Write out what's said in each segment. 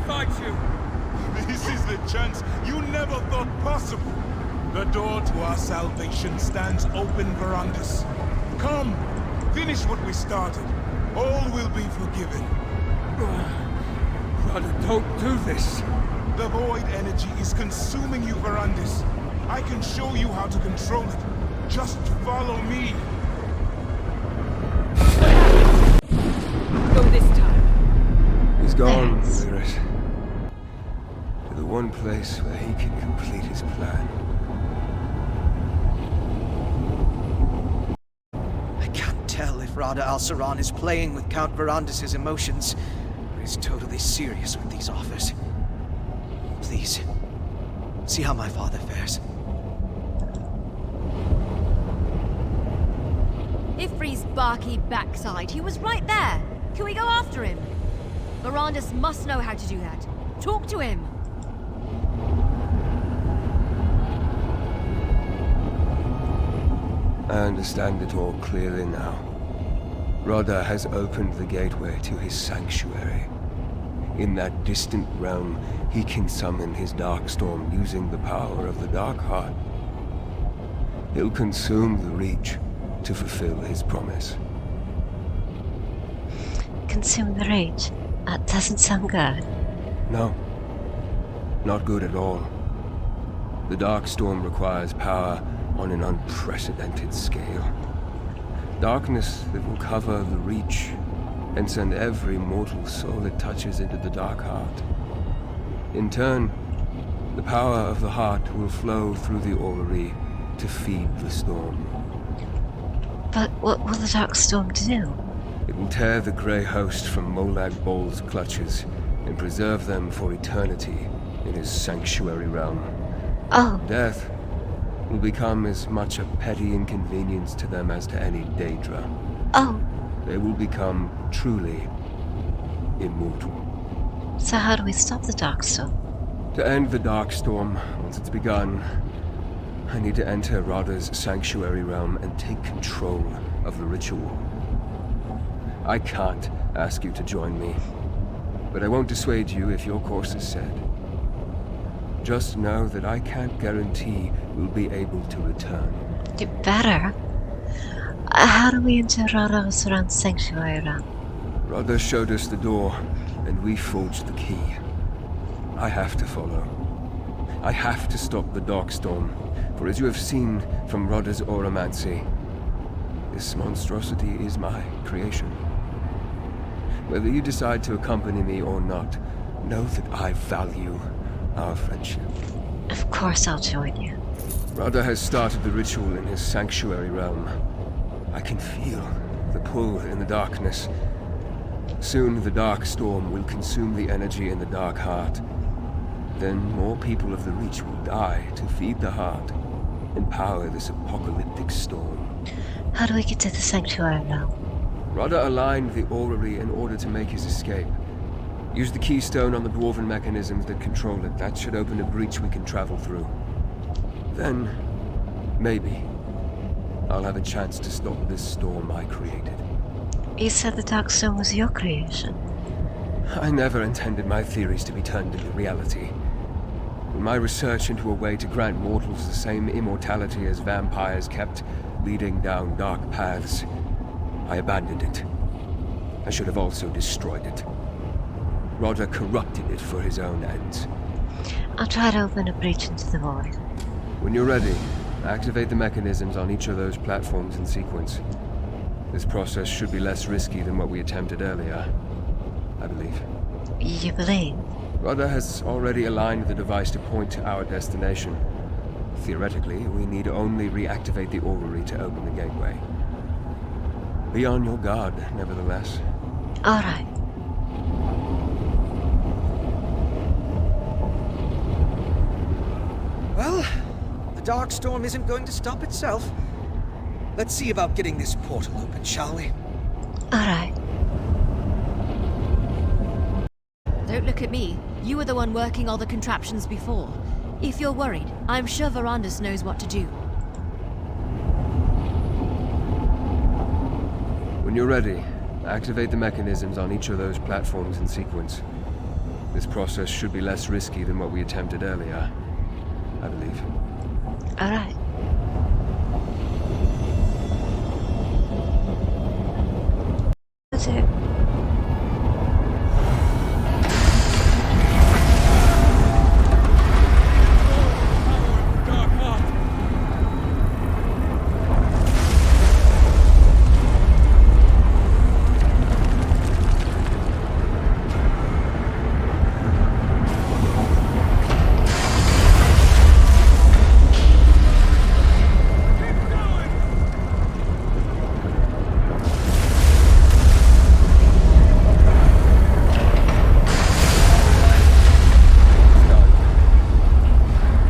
fight you! This is the chance you never thought possible. The door to our salvation stands open, Verandis. Come, finish what we started. All will be forgiven. Rada, don't do this! The void energy is consuming you, Verandis. I can show you how to control it. Just follow me. Go this time. He's gone, Lyris. To the one place where he can complete his plan. I can't tell if Rada Al Saran is playing with Count Verandis' emotions, or he's totally serious with these offers. Please, see how my father fares. Ifri's barky backside, he was right there. Can we go after him? Verandis must know how to do that. Talk to him. I understand it all clearly now. Rada has opened the gateway to his sanctuary. In that distant realm, he can summon his Darkstorm using the power of the Dark Heart. He'll consume the Reach to fulfill his promise. Consume the Reach? That doesn't sound good. No. Not good at all. The Darkstorm requires power on an unprecedented scale. Darkness that will cover the Reach and send every mortal soul it touches into the Dark Heart. In turn, the power of the Heart will flow through the Orrey to feed the storm. But what will the Darkstorm do? It will tear the Grey Host from Molag Bol's clutches and preserve them for eternity in his sanctuary realm. Oh, Death will become as much a petty inconvenience to them as to any Daedra. oh. They will become truly immortal. So how do we stop the Darkstorm? To end the Darkstorm, once it's begun, I need to enter Rada's sanctuary realm and take control of the ritual. I can't ask you to join me, but I won't dissuade you if your course is set. Just know that I can't guarantee we'll be able to return. You better. How do we enter Rada Al Saran's sanctuary realm? Rada showed us the door, and we forged the key. I have to follow. I have to stop the Darkstorm, for as you have seen from Rada's Oromancy, this monstrosity is my creation. Whether you decide to accompany me or not, know that I value our friendship. Of course I'll join you. Rada has started the ritual in his sanctuary realm. I can feel the pull in the darkness. Soon the Darkstorm will consume the energy in the Dark Heart. Then more people of the Reach will die to feed the Heart and power this apocalyptic storm. How do we get to the sanctuary realm? Rada aligned the Orrey in order to make his escape. Use the keystone on the dwarven mechanisms that control it. That should open a breach we can travel through. Then, maybe, I'll have a chance to stop this storm I created. You said the Darkstorm was your creation. I never intended my theories to be turned into reality. When my research into a way to grant mortals the same immortality as vampires kept leading down dark paths, I abandoned it. I should have also destroyed it. Rada corrupted it for his own ends. I'll try to open a breach into the void. When you're ready, activate the mechanisms on each of those platforms in sequence. This process should be less risky than what we attempted earlier, I believe. You believe? Rada has already aligned the device to point to our destination. Theoretically, we need only reactivate the Orrey to open the gateway. Be on your guard, nevertheless. All right. Well, the Darkstorm isn't going to stop itself. Let's see about getting this portal open, shall we? All right. Don't look at me. You were the one working all the contraptions before. If you're worried, I'm sure Verandis knows what to do. When you're ready, activate the mechanisms on each of those platforms in sequence. This process should be less risky than what we attempted earlier, I believe. Alright. That's it. Dark heart.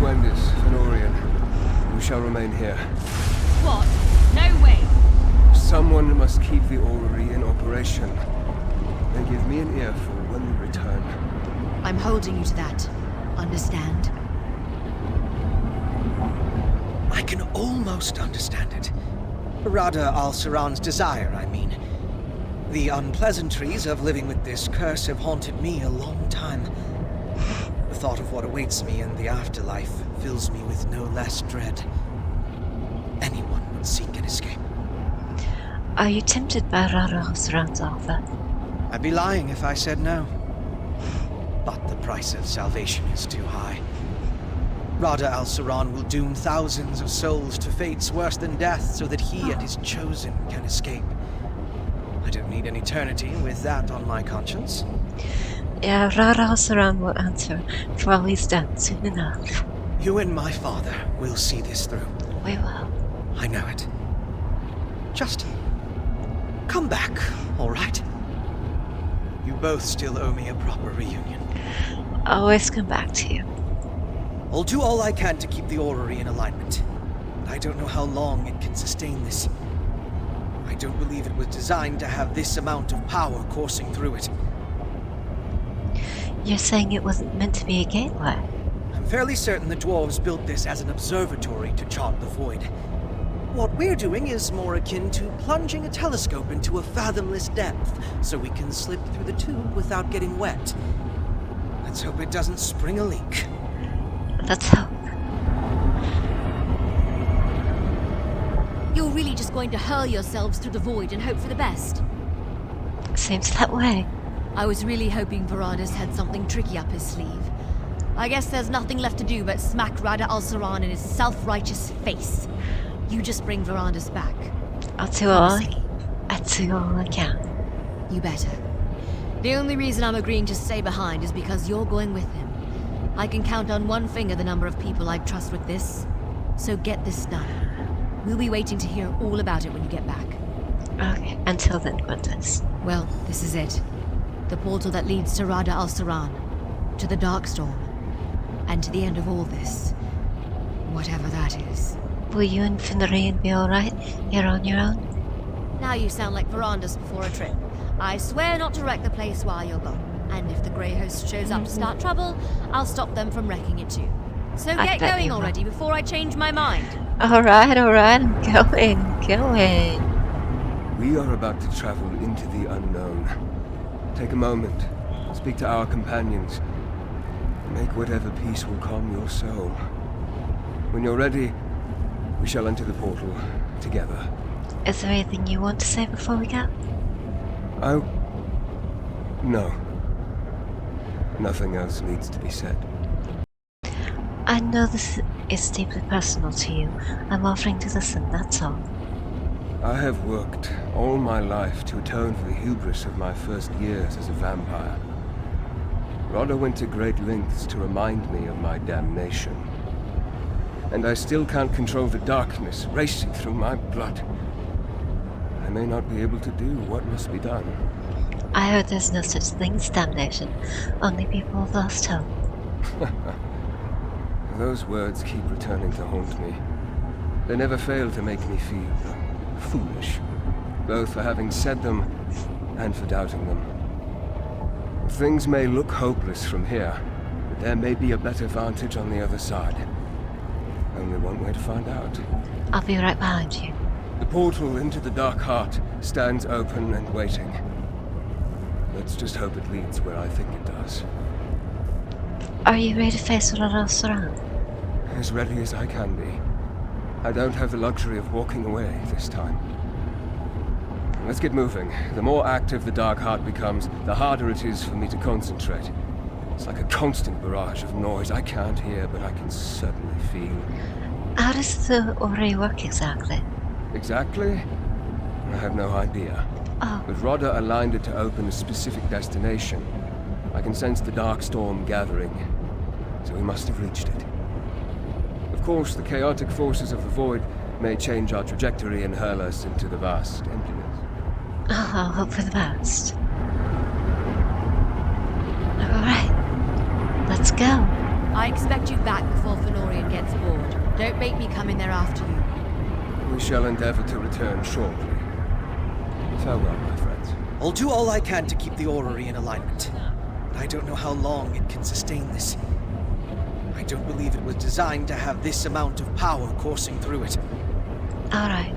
Verandis and Orrey, you shall remain here. What? No way! Someone must keep the Orrey in operation. Then give me an earful when we return. I'm holding you to that. Understand? I can almost understand it. Rada Al Saran's desire, I mean. The unpleasantries of living with this curse have haunted me a long time. The thought of what awaits me in the afterlife fills me with no less dread. Anyone would seek an escape. Are you tempted by Rada Al Saran's offer? I'd be lying if I said no. But the price of salvation is too high. Rada Al Saran will doom thousands of souls to fates worse than death so that he and his chosen can escape. I don't need an eternity with that on my conscience. Yeah, Rada Al Saran will answer for all he's done soon enough. You and my father will see this through. We will. I know it. Just come back, all right? You both still owe me a proper reunion. Always come back to you. I'll do all I can to keep the orrery in alignment. I don't know how long it can sustain this. I don't believe it was designed to have this amount of power coursing through it. You're saying it wasn't meant to be a gateway? I'm fairly certain the dwarves built this as an observatory to chart the void. What we're doing is more akin to plunging a telescope into a fathomless depth, so we can slip through the tube without getting wet. Let's hope it doesn't spring a leak. Let's hope. You're really just going to hurl yourselves through the void and hope for the best? Seems that way. I was really hoping Verandis had something tricky up his sleeve. I guess there's nothing left to do but smack Rada Al Saran in his self-righteous face. You just bring Verandis back. I'll do all I can. You better. The only reason I'm agreeing to stay behind is because you're going with him. I can count on one finger the number of people I'd trust with this. So get this done. We'll be waiting to hear all about it when you get back. Okay, until then, Verandis. Well, this is it. The portal that leads to Rada Al Saran, to the Darkstorm, and to the end of all this. Whatever that is. Will you and Finneran be alright here on your own? Now you sound like Verandis before a trip. I swear not to wreck the place while you're gone. And if the Grey Host shows up to start trouble, I'll stop them from wrecking it too. So I get bet going you will. already before I change my mind. Alright, I'm going. We are about to travel into the unknown. Take a moment, speak to our companions. Make whatever peace will calm your soul. When you're ready, we shall enter the portal together. Is there anything you want to say before we go? No. Nothing else needs to be said. I know this is deeply personal to you. I'm offering to listen, that's all. I have worked all my life to atone for the hubris of my first years as a vampire. Rada went to great lengths to remind me of my damnation. And I still can't control the darkness racing through my blood. I may not be able to do what must be done. I heard there's no such thing as damnation. Only people have lost hope. Those words keep returning to haunt me. They never fail to make me feel foolish, both for having said them and for doubting them. Things may look hopeless from here, but there may be a better vantage on the other side. Only one way to find out. I'll be right behind you. The portal into the Dark Heart stands open and waiting. Let's just hope it leads where I think it does. Are you ready to face Rada Al Saran? As ready as I can be. I don't have the luxury of walking away this time. Let's get moving. The more active the Dark Heart becomes, the harder it is for me to concentrate. It's like a constant barrage of noise I can't hear, but I can certainly feel. How does the Orrey work exactly? Exactly? I have no idea. Oh, But Rada aligned it to open a specific destination. I can sense the dark storm gathering, so we must have reached it. Of course, the chaotic forces of the Void may change our trajectory and hurl us into the vast emptiness. oh, I'll hope for the best. Alright, let's go. I expect you back before Fenorian gets bored. Don't make me come in there after you. We shall endeavor to return shortly. Farewell, my friends. I'll do all I can to keep the orrery in alignment. But I don't know how long it can sustain this. I don't believe it was designed to have this amount of power coursing through it. Alright.